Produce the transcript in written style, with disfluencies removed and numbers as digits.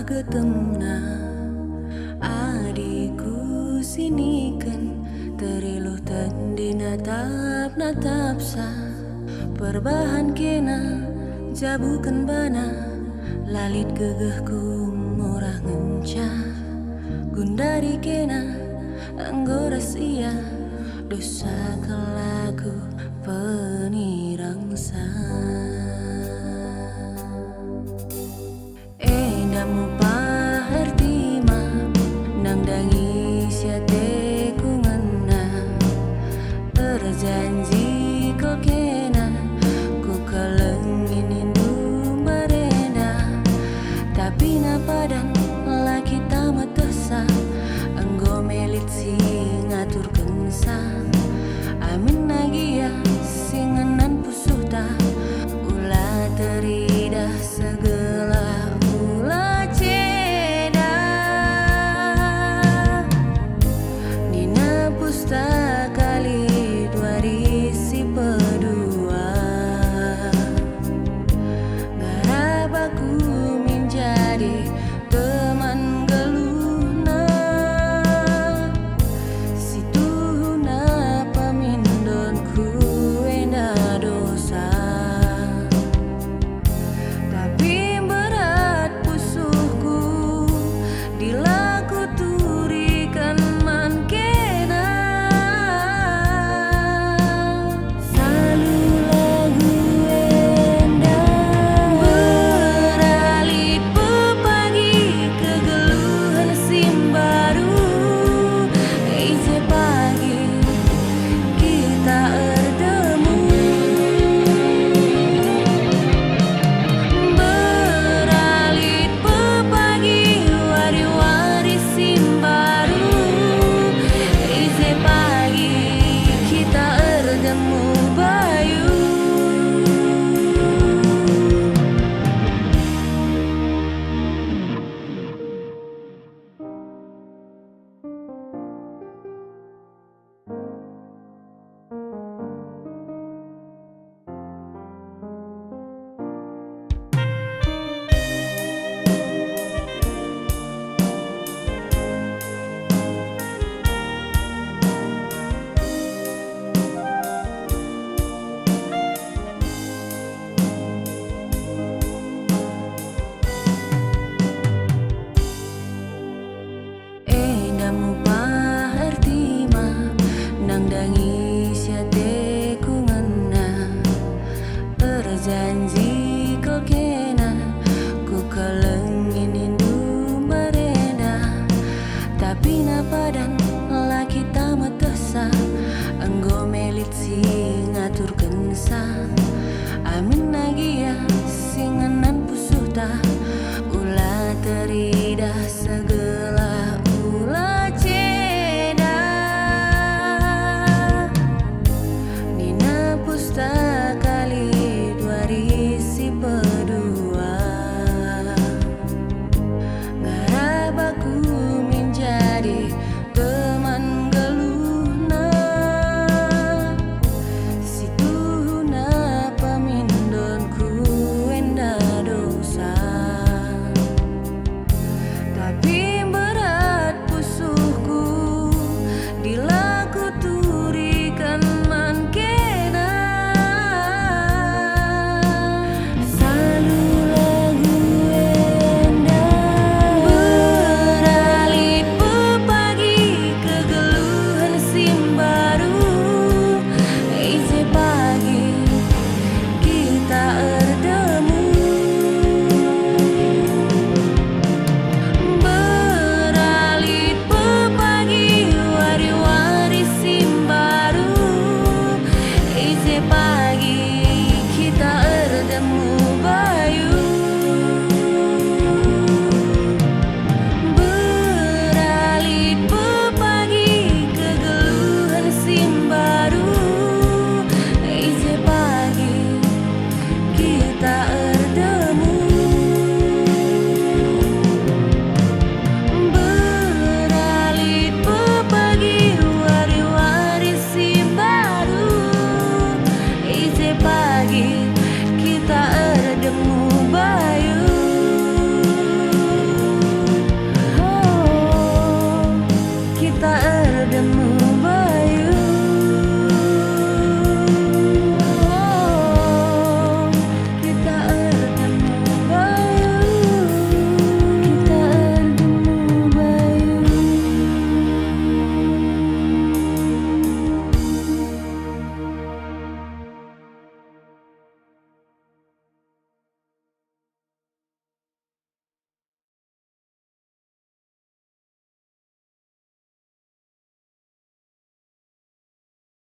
ketemna adikku sinikan teriluh tendi natap sa perbahan kena jabukan bana lalit gegehku murah ngenca gundari kena anggoras iya dosa kelaku penirangsa namu pahertima nang dangi siate ku ngena terjanji kau kena ku kelengin indu marena tapi napadan laki tamat tesa enggo melit si ngatur kensa amin nagia singenan pusuta ulah teridah segala janji kau kena ku kelengin indu marena tapi napadan laki tamat tesa enggo melit si ngatur kensa amin nagia singenan pusuta ulah teridah segera